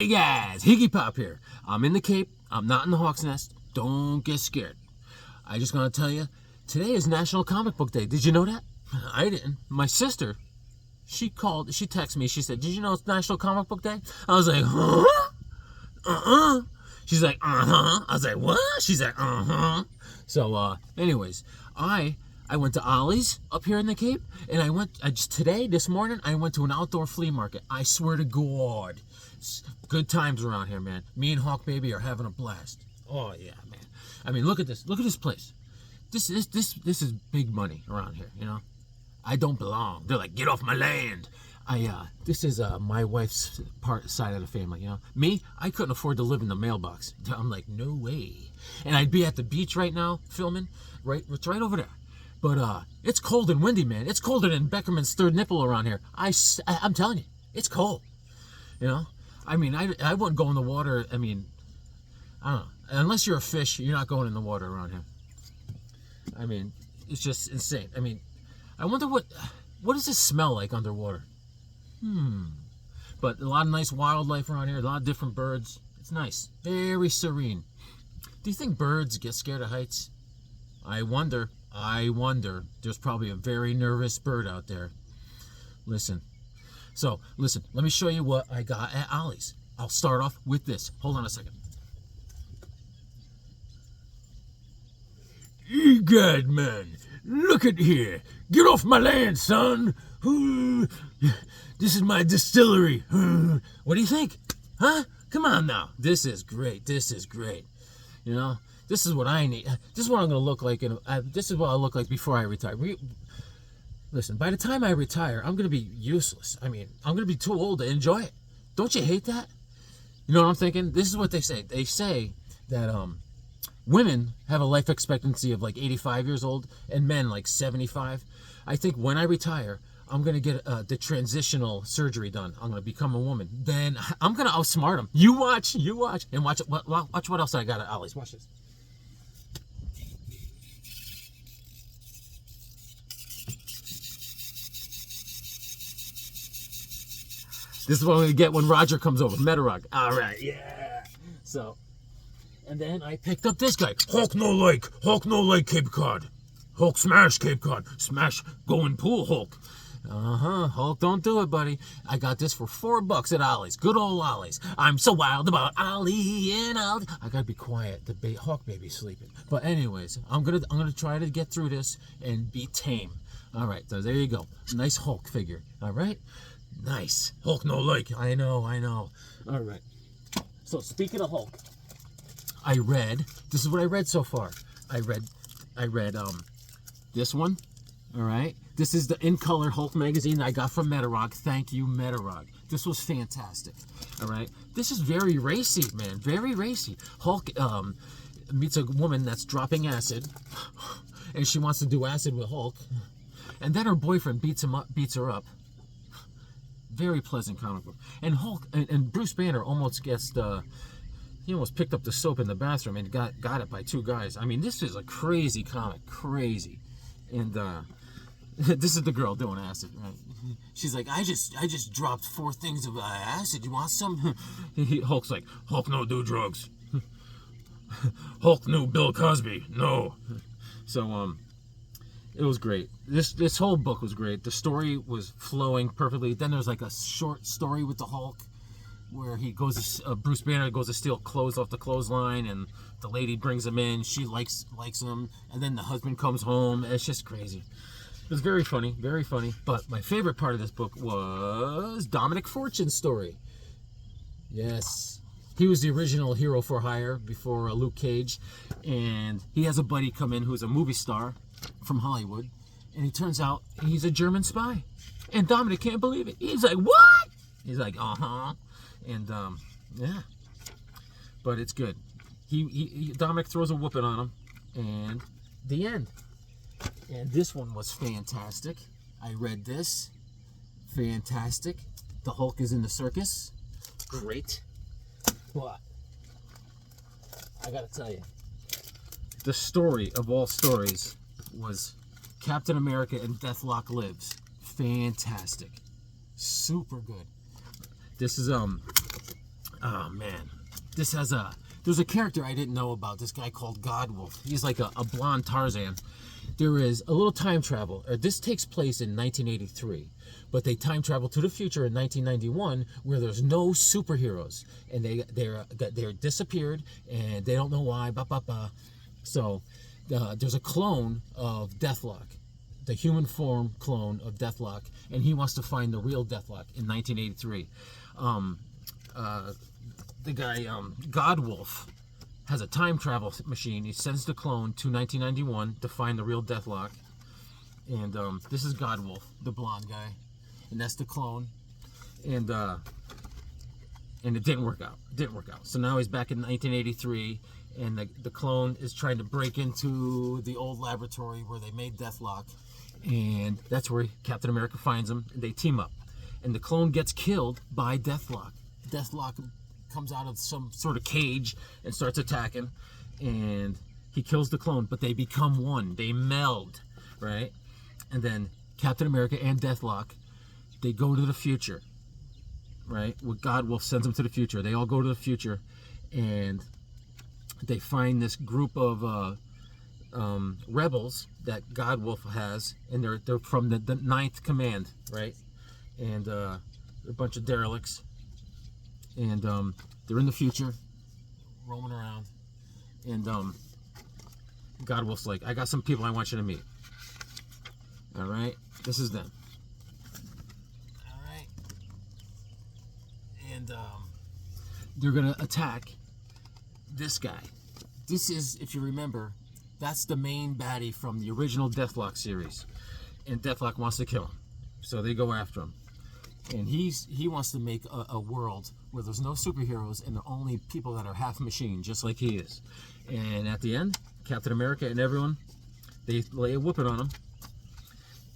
Hey guys, Higgy Pop here. I'm in the Cape. I'm not in the Hawk's Nest. Don't get scared. I just gonna tell you, today is National Comic Book Day. Did you know that? I didn't. My sister, she texted me. She said, "Did you know it's National Comic Book Day?" I was like, "Huh? Uh-uh." She's like, "Uh-huh." I was like, "What?" She's like, "Uh-huh." So, anyways, I went to Ollie's up here in the Cape, and this morning, I went to an outdoor flea market. I swear to God, good times around here, man. Me and Hawk Baby are having a blast. Oh yeah, man. I mean, look at this. Look at this place. This is big money around here, you know. I don't belong. They're like, "Get off my land." This is my wife's side of the family, you know. Me, I couldn't afford to live in the mailbox. I'm like, no way. And I'd be at the beach right now filming. It's right over there. But it's cold and windy, man. It's colder than Beckerman's third nipple around here. I'm telling you, it's cold. You know. I mean, I wouldn't go in the water. I mean, I don't know. Unless you're a fish, you're not going in the water around here. I mean, it's just insane. I mean, I wonder what does this smell like underwater? But a lot of nice wildlife around here. A lot of different birds. It's nice. Very serene. Do you think birds get scared of heights? I wonder. There's probably a very nervous bird out there. Listen. Let me show you what I got at Ollie's. I'll start off with this. Hold on a second. Egad, man. Look at here. Get off my land, son. This is my distillery. What do you think? Huh? Come on now. This is great. You know? This is what I need. This is what I'm going to look like. This is what I'll look like before I retire. Listen, by the time I retire, I'm going to be useless. I mean, I'm going to be too old to enjoy it. Don't you hate that? You know what I'm thinking? This is what they say. They say that women have a life expectancy of like 85 years old and men like 75. I think when I retire, I'm going to get the transitional surgery done. I'm going to become a woman. Then I'm going to outsmart them. You watch. And watch what else I got at Ollie's. Watch this. This is what I'm going to get when Roger comes over. Metarog. All right, yeah. So, and then I picked up this guy. Hulk no like Cape Cod. Hulk smash Cape Cod. Smash going pool Hulk. Hulk don't do it, buddy. I got this for $4 at Ollie's. Good old Ollie's. I'm so wild about Ollie and Ollie. I gotta be quiet. The Hawk Baby's sleeping. But anyways, I'm gonna try to get through this and be tame. All right, so there you go. Nice Hulk figure. All right. Nice. Hulk no like. I know. All right. So speaking of Hulk, this is what I read so far. I read this one. All right. This is the In Color Hulk magazine I got from Metarog. Thank you, Metarog. This was fantastic. All right. This is very racy, man. Very racy. Hulk meets a woman that's dropping acid, and she wants to do acid with Hulk, and then her boyfriend beats her up. Very pleasant comic book. And Hulk and Bruce Banner almost gets he almost picked up the soap in the bathroom and got it by two guys. I mean, this is a crazy comic, crazy. And this is the girl doing acid, right? She's like, I just dropped 4 things of acid. You want some? Hulk's like, Hulk no do drugs. Hulk knew Bill Cosby. No. So it was great. This whole book was great. The story was flowing perfectly. Then there's like a short story with the Hulk where he goes Bruce Banner goes to steal clothes off the clothesline, and the lady brings him in. She likes him, and then the husband comes home. It's just crazy. It was very funny. But my favorite part of this book was Dominic Fortune's story. Yes. He was the original hero for hire before Luke Cage, and he has a buddy come in who's a movie star from Hollywood, and he turns out he's a German spy, and Dominic can't believe it. He's like, what? He's like, and yeah, but it's good. Dominic throws a whooping on him, and the end. And this one was fantastic. I read this. Fantastic. The Hulk is in the circus. Great. But I gotta tell you, the story of all stories was Captain America and Deathlock Lives. Fantastic. Super good. This is Oh man, there's a character I didn't know about. This guy called Godwolf. He's like a blonde Tarzan. There is a little time travel. This takes place in 1983, but they time travel to the future in 1991, where there's no superheroes, and they're disappeared, and they don't know why. So there's a clone of Deathlock, the human form clone of Deathlock, and he wants to find the real Deathlock in 1983. The guy Godwolf has a time travel machine. He sends the clone to 1991 to find the real Deathlock. And this is Godwolf, the blonde guy, and that's the clone. And it didn't work out. So now he's back in 1983, and the clone is trying to break into the old laboratory where they made Deathlock, and that's where Captain America finds him. And they team up, and the clone gets killed by Deathlock. Deathlock comes out of some sort of cage and starts attacking, and he kills the clone, but they become one. They meld, right? And then Captain America and Deathlock, they go to the future, right? Well, Godwolf sends them to the future. They all go to the future, and they find this group of rebels that Godwolf has, and they're from the 9th Command, right? And they're a bunch of derelicts. And they're in the future, roaming around. And Godwolf's like, I got some people I want you to meet. All right? This is them. All right? And they're going to attack this guy. This is, if you remember, that's the main baddie from the original Deathlock series. And Deathlock wants to kill him. So they go after him. And he wants to make a world where there's no superheroes and there are only people that are half machine, just like he is. And at the end, Captain America and everyone, they lay a whooping on him.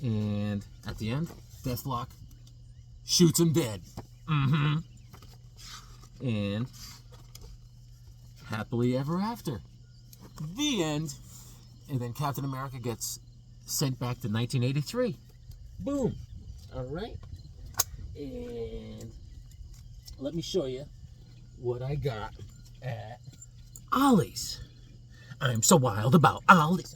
And at the end, Deathlock shoots him dead. And happily ever after. The end. And then Captain America gets sent back to 1983. Boom. All right. And let me show you what I got at Ollie's. I'm so wild about Ollie's.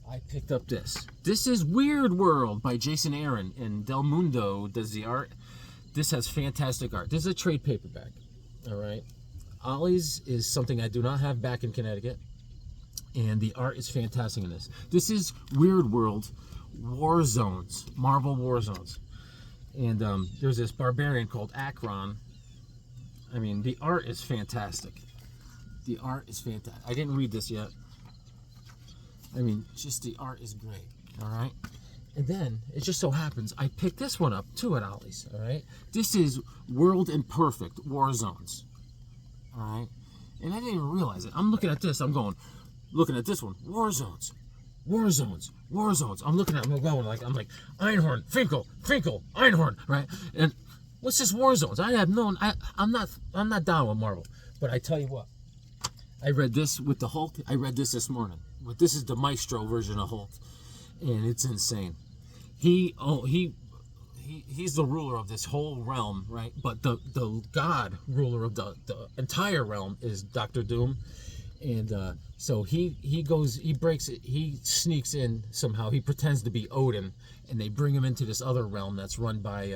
I picked up this. This is Weird World by Jason Aaron, and Del Mundo does the art. This has fantastic art. This is a trade paperback. All right. Ollie's is something I do not have back in Connecticut, and the art is fantastic in this. This is Weird World War Zones, Marvel War Zones. And there's this barbarian called Akron. I mean, the art is fantastic. The art is fantastic. I didn't read this yet. I mean, just the art is great. All right. And then it just so happens I picked this one up too at Ollie's. All right. This is World Imperfect War Zones. All right. And I didn't even realize it. I'm looking at this. I'm looking at this one. War Zones. War Zones, War Zones. I'm looking at them, I'm like Einhorn, Finkel, Einhorn, right? And what's this War Zones? I have known. I'm not down with Marvel, but I tell you what, I read this with the Hulk. I read this morning, but this is the Maestro version of Hulk, and it's insane. He's the ruler of this whole realm, right? But the god ruler of the entire realm is Dr. Doom. And so he breaks it, he sneaks in somehow, he pretends to be Odin, and they bring him into this other realm that's run by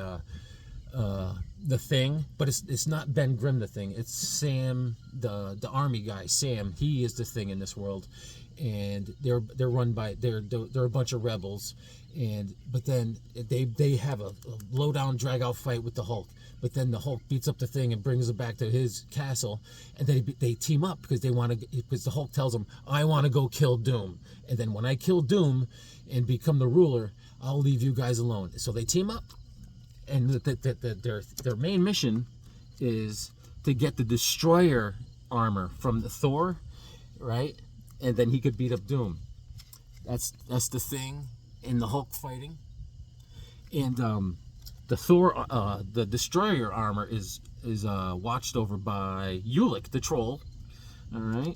the Thing, but it's not Ben Grimm the Thing, it's Sam, the army guy, Sam. He is the Thing in this world, and they're run by, they're a bunch of rebels, but then they have a low down drag out fight with the Hulk. But then the Hulk beats up the Thing and brings it back to his castle, and they team up because because the Hulk tells them, I want to go kill Doom, and then when I kill Doom and become the ruler, I'll leave you guys alone. So they team up, and their main mission is to get the Destroyer armor from the Thor, right? And then he could beat up Doom. That's the Thing and the Hulk fighting, and the Thor, the Destroyer armor is watched over by Ulick the Troll. All right,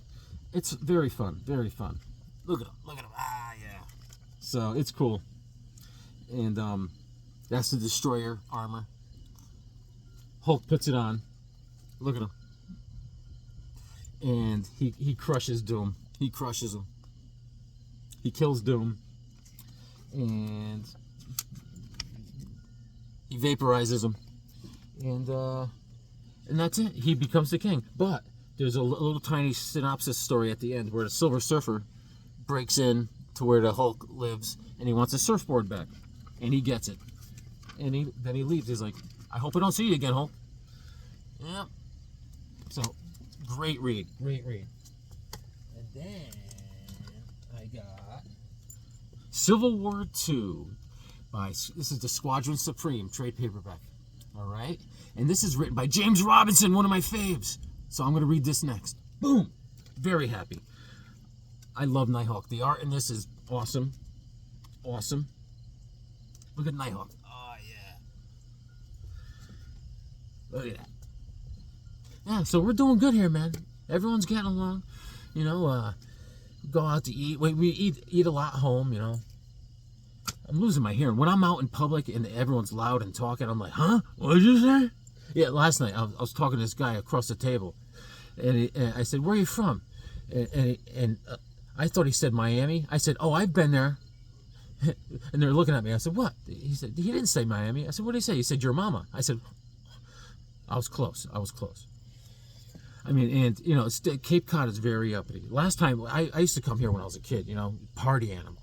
it's very fun, very fun. Look at him, Ah, yeah. So it's cool, and that's the Destroyer armor. Hulk puts it on, Look at him. And he crushes Doom. He crushes him. He kills Doom. And he vaporizes him. And that's it. He becomes the king. But there's a little tiny synopsis story at the end where the Silver Surfer breaks in to where the Hulk lives, and he wants his surfboard back. And he gets it. And then he leaves. He's like, I hope I don't see you again, Hulk. Yeah. So, great read. Great read. And then I got Civil War II this is the Squadron Supreme trade paperback. All right? And this is written by James Robinson, one of my faves. So I'm going to read this next. Boom. Very happy. I love Nighthawk. The art in this is awesome. Awesome. Look at Nighthawk. Oh, yeah. Look at that. Yeah, so we're doing good here, man. Everyone's getting along. You know, go out to eat. We eat a lot home, you know. I'm losing my hearing. When I'm out in public and everyone's loud and talking, I'm like, huh? What did you say? Yeah, last night I was talking to this guy across the table. And I said, where are you from? And I thought he said Miami. I said, oh, I've been there. And they're looking at me. I said, what? He said, he didn't say Miami. I said, what did he say? He said, your mama. I said, I was close. I mean, and, you know, Cape Cod is very uppity. Last time, I used to come here when I was a kid, you know, party animal.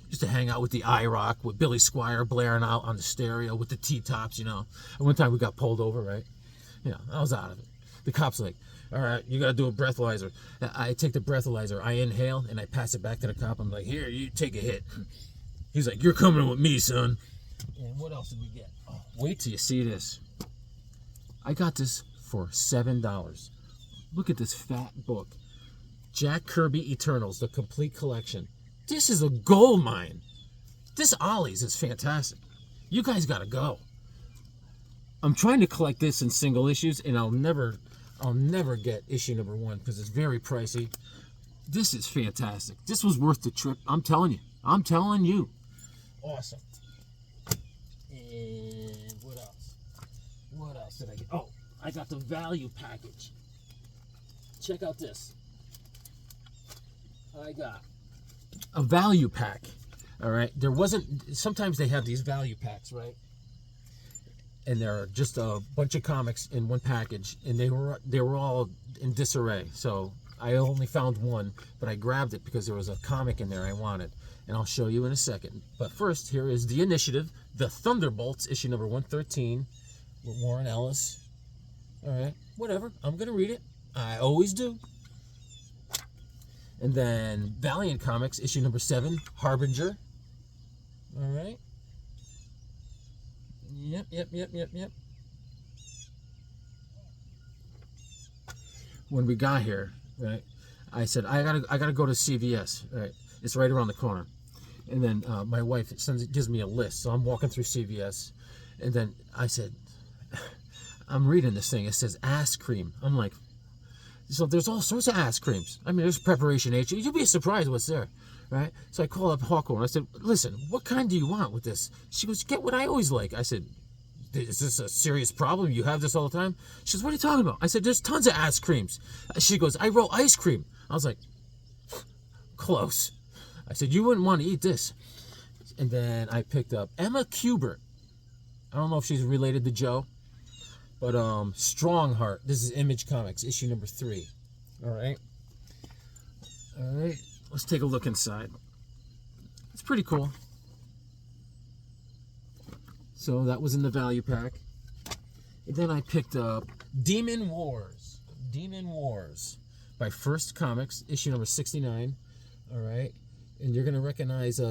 Used to hang out with the IROC, with Billy Squire blaring out on the stereo with the T-tops, you know. And one time we got pulled over, right? You know, I was out of it. The cop's like, all right, you got to do a breathalyzer. I take the breathalyzer, I inhale, and I pass it back to the cop. I'm like, here, you take a hit. He's like, you're coming with me, son. And what else did we get? Oh, wait till you see this. I got this for $7. Look at this fat book. Jack Kirby Eternals, the complete collection. This is a gold mine. This Ollie's is fantastic. You guys got to go. I'm trying to collect this in single issues, and I'll never get issue number 1 because it's very pricey. This is fantastic. This was worth the trip. I'm telling you. I'm telling you. Awesome. And what else? What else did I get? Oh, I got the value package. Check out this. I got a value pack. All right. There wasn't. Sometimes they have these value packs, right? And there are just a bunch of comics in one package, and they were all in disarray. So I only found one, but I grabbed it because there was a comic in there I wanted, and I'll show you in a second. But first, here is The Initiative, The Thunderbolts, issue number 113, with Warren Ellis. All right, whatever. I'm gonna read it. I always do. And then Valiant Comics, issue number 7, Harbinger. All right. Yep. When we got here, right, I said I gotta go to CVS. Right, it's right around the corner. And then my wife gives me a list, so I'm walking through CVS, and then I said, I'm reading this thing. It says ass cream. I'm like, so there's all sorts of ass creams. I mean, there's Preparation H. You'll be surprised what's there. Right? So I call up Hawthorne. I said, listen, what kind do you want with this? She goes, get what I always like. I said, is this a serious problem? You have this all the time? She goes, what are you talking about? I said, there's tons of ass creams. She goes, I wrote ice cream. I was like, close. I said, you wouldn't want to eat this. And then I picked up Emma Kubert. I don't know if she's related to Joe, but Strongheart. This is Image Comics, issue number 3. All right. Let's take a look inside. It's pretty cool. So that was in the value pack. And then I picked up Demon Wars by First Comics, issue number 69. All right. And you're going to recognize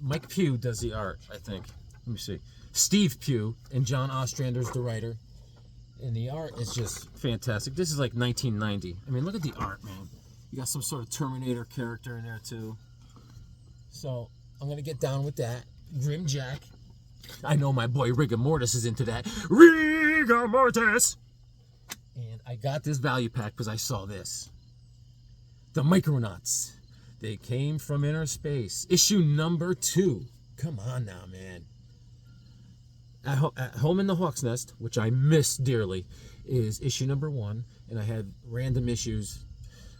Mike Pugh does the art, I think. Let me see. Steve Pugh, and John Ostrander's the writer. And the art is just fantastic. This is like 1990. I mean, look at the art, man. You got some sort of Terminator character in there, too. So, I'm going to get down with that. Grim Jack. I know my boy Rigor Mortis is into that. Rigor Mortis! And I got this value pack because I saw this. The Micronauts. They came from inner space. Issue number 2. Come on now, man. At Home in the Hawk's Nest, which I miss dearly, is issue number 1, and I had random issues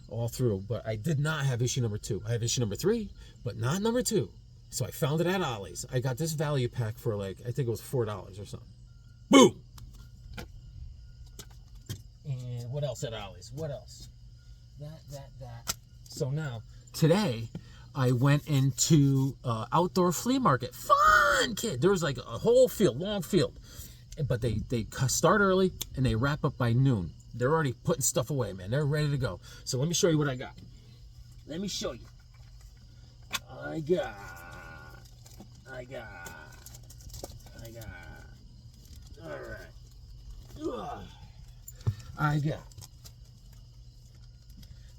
all through, but I did not have issue number 2. I have issue number 3, but not number 2. So I found it at Ollie's. I got this value pack for like, I think it was $4 or something. Boom! And what else at Ollie's? What else? That. So now, today, I went into outdoor flea market. Fun, kid! There was like a whole field, long field. But they start early and they wrap up by noon. They're already putting stuff away, man. They're ready to go. So let me show you what I got. Let me show you. I got. All right. I got.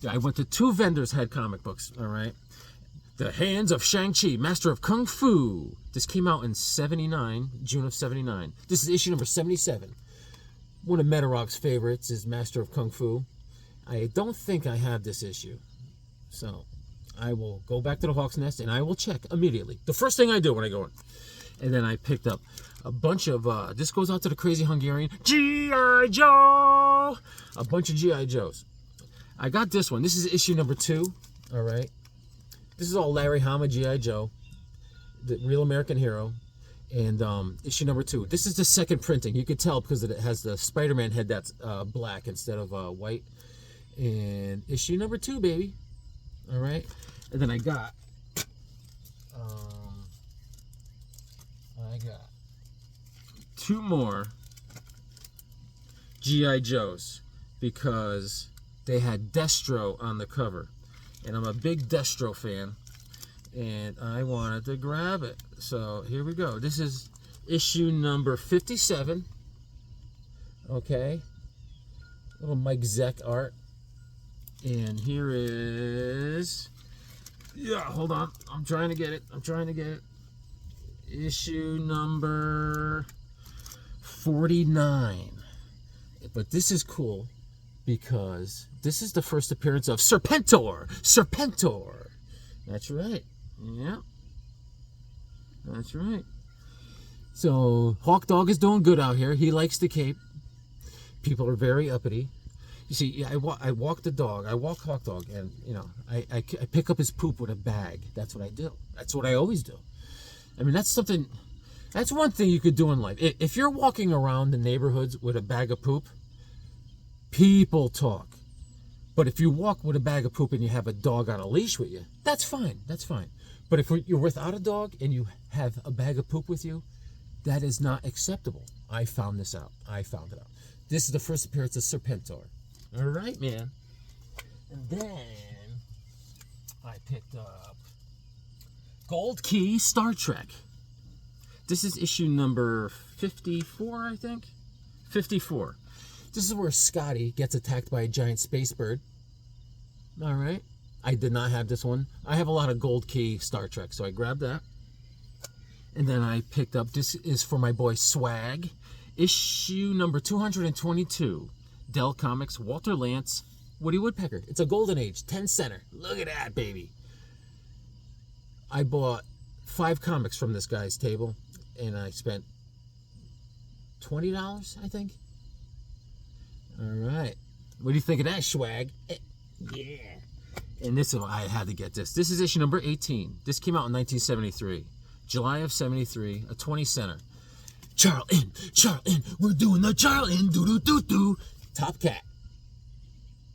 I went to 2 vendors had comic books. All right. The Hands of Shang-Chi, Master of Kung Fu. This came out in '79, June of '79. This is issue number 77. One of Metarog's favorites is Master of Kung Fu. I don't think I have this issue. So I will go back to the Hawk's Nest and I will check immediately. The first thing I do when I go in. And then I picked up a bunch of, this goes out to the crazy Hungarian, G.I. Joe! A bunch of G.I. Joes. I got this one. This is issue number 2. All right. This is all Larry Hama, G.I. Joe, the Real American Hero, and issue number 2. This is the second printing. You can tell because it has the Spider-Man head that's black instead of white. And issue number 2, baby. All right. And then I got 2 more G.I. Joes because they had Destro on the cover. And I'm a big Destro fan, and I wanted to grab it. So here we go. This is issue number 57. Okay. Little Mike Zeck art. And here is... Yeah, hold on. I'm trying to get it. Issue number 49. But this is cool because this is the first appearance of Serpentor. That's right. Yeah. That's right. So Hawk Dog is doing good out here. He likes the cape. People are very uppity. You see, I walk the dog. I walk Hawk Dog, and you know, I pick up his poop with a bag. That's what I do. That's what I always do. I mean, that's one thing you could do in life. If you're walking around the neighborhoods with a bag of poop, people talk. But if you walk with a bag of poop and you have a dog on a leash with you, that's fine. That's fine. But if you're without a dog and you have a bag of poop with you, that is not acceptable. I found this out. This is the first appearance of Serpentor. All right, man. And then I picked up Gold Key Star Trek. This is issue number 54, I think. 54. This is where Scotty gets attacked by a giant space bird. All right. I did not have this one. I have a lot of Gold Key Star Trek, so I grabbed that. And then I picked up, this is for my boy Swag, issue number 222. Dell Comics, Walter Lantz, Woody Woodpecker. It's a Golden Age, 10 center. Look at that, baby. I bought 5 comics from this guy's table, and I spent $20, I think. All right. What do you think of that, Swag? Yeah. And this, I had to get this. This is issue number 18. This came out in 1973. July of 73, a 20 center. Charlton, we're doing the Charlton, doo-doo-doo-doo. Top Cat.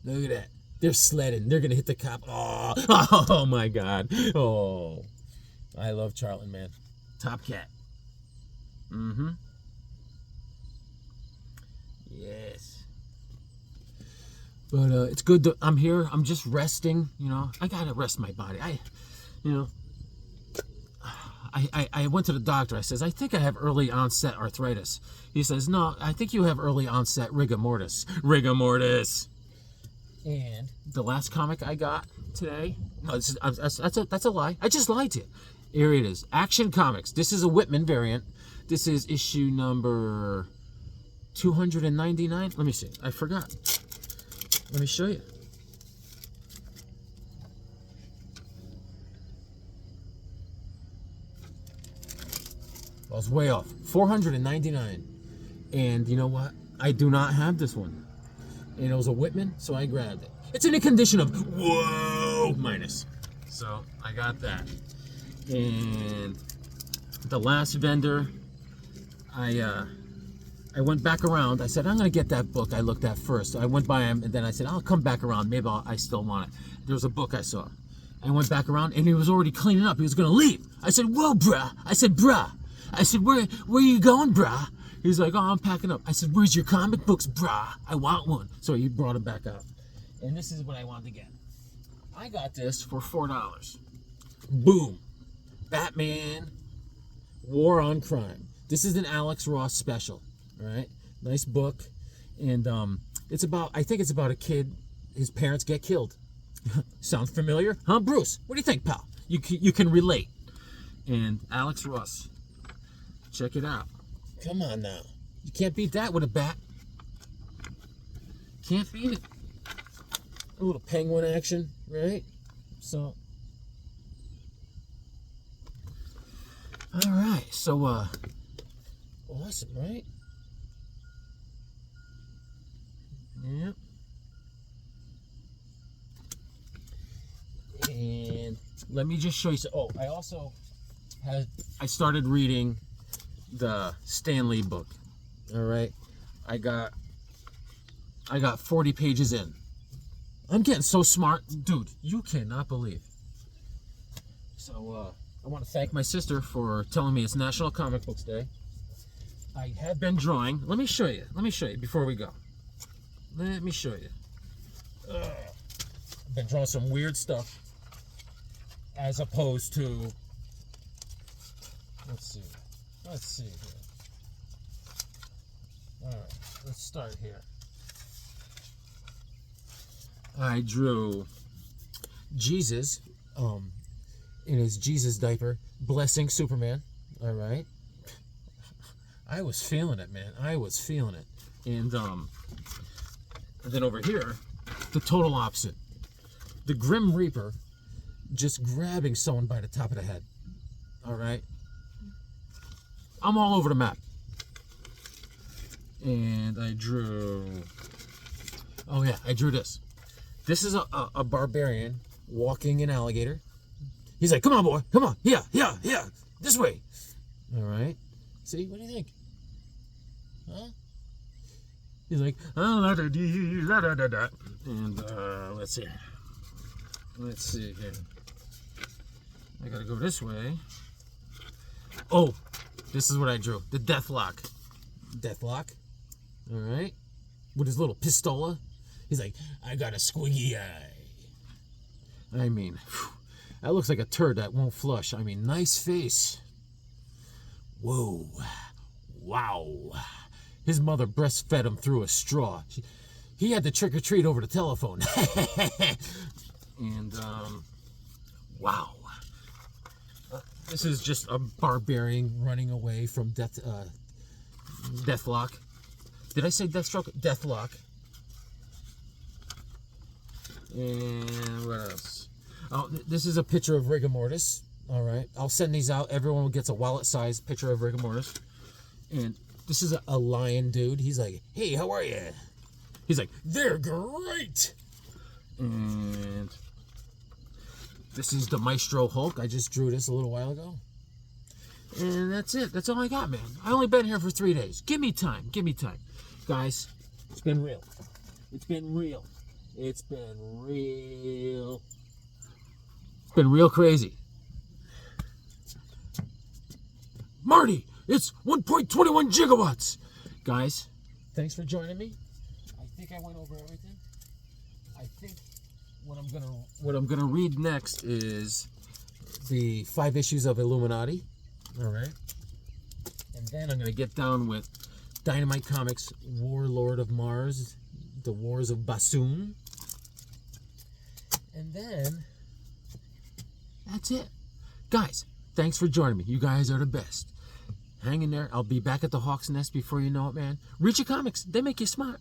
Look at that. They're sledding. They're going to hit the cop. Oh, my God. Oh, I love Charlton, man. Top Cat. Mm-hmm. Yes. But it's good that I'm here. I'm just resting, you know. I got to rest my body. I went to the doctor. I says, I think I have early onset arthritis. He says, no, I think you have early onset rigor mortis. Rigor mortis. And the last comic I got today, no, that's a lie. I just lied to you. Here it is. Action Comics. This is a Whitman variant. This is issue number 299. Let me see. I forgot. Let me show you. I was way off. 499. And you know what? I do not have this one. And it was a Whitman, so I grabbed it. It's in a condition of whoa minus. So I got that. And the last vendor, I went back around. I said, I'm going to get that book I looked at first. So I went by him, and then I said, I'll come back around. Maybe I still want it. There was a book I saw. I went back around, and he was already cleaning up. He was going to leave. I said, whoa, bruh. I said, bruh. I said, where you going, bruh? He's like, oh, I'm packing up. I said, where's your comic books, bruh? I want one. So he brought it back out. And this is what I wanted to get. I got this for $4. Boom. Batman, War on Crime. This is an Alex Ross special. All right, nice book, and it's about, I think it's about a kid, his parents get killed. Sound familiar? Huh, Bruce? What do you think, pal? You can relate. And Alex Ross, check it out. Come on now. You can't beat that with a bat. Can't beat it. A little penguin action, right? So, all right, so, awesome, right? Yep. And let me just show you. Oh, I also I started reading the Stan Lee book. All right, I got 40 pages in. I'm getting so smart, dude. You cannot believe. So I want to thank my sister for telling me it's National Comic Books Day. I have been drawing. Let me show you. Before we go. Let me show you. I've been drawing some weird stuff, as opposed to, let's see here. All right, let's start here. I drew Jesus, in his Jesus diaper, blessing Superman. All right. I was feeling it, man. I was feeling it. And then over here, the total opposite. The Grim Reaper just grabbing someone by the top of the head. All right? I'm all over the map. And I drew... Oh, yeah, I drew this. This is a barbarian walking an alligator. He's like, come on, boy. Come on. Yeah. This way. All right? See? What do you think? Huh? He's like, oh, la da dee, la da da da. And let's see here. I gotta go this way. Oh, this is what I drew. The Deathlock. All right, with his little pistola. He's like, I got a squiggy eye. I mean, that looks like a turd that won't flush. I mean, nice face. Whoa, wow. His mother breastfed him through a straw. He had to trick or treat over the telephone. And, wow. This is just a barbarian running away from Deathlock. Did I say Deathstroke? Deathlock. And what else? Oh, this is a picture of Rigor Mortis. All right. I'll send these out. Everyone gets a wallet-sized picture of Rigor Mortis. And this is a lion dude. He's like, hey, how are you? He's like, they're great. And this is the Maestro Hulk. I just drew this a little while ago. And that's it. That's all I got, man. I only been here for 3 days. Give me time. Guys, it's been real. It's been real crazy. Marty, it's 1.21 gigawatts. Guys, thanks for joining me. I think I went over everything. I think what I'm gonna read next is the 5 issues of Illuminati. All right. And then I'm gonna get down with Dynamite Comics, Warlord of Mars, The Wars of Bassoon. And then that's it. Guys, thanks for joining me. You guys are the best. Hang in there. I'll be back at the Hawk's Nest before you know it, man. Read your comics. They make you smart.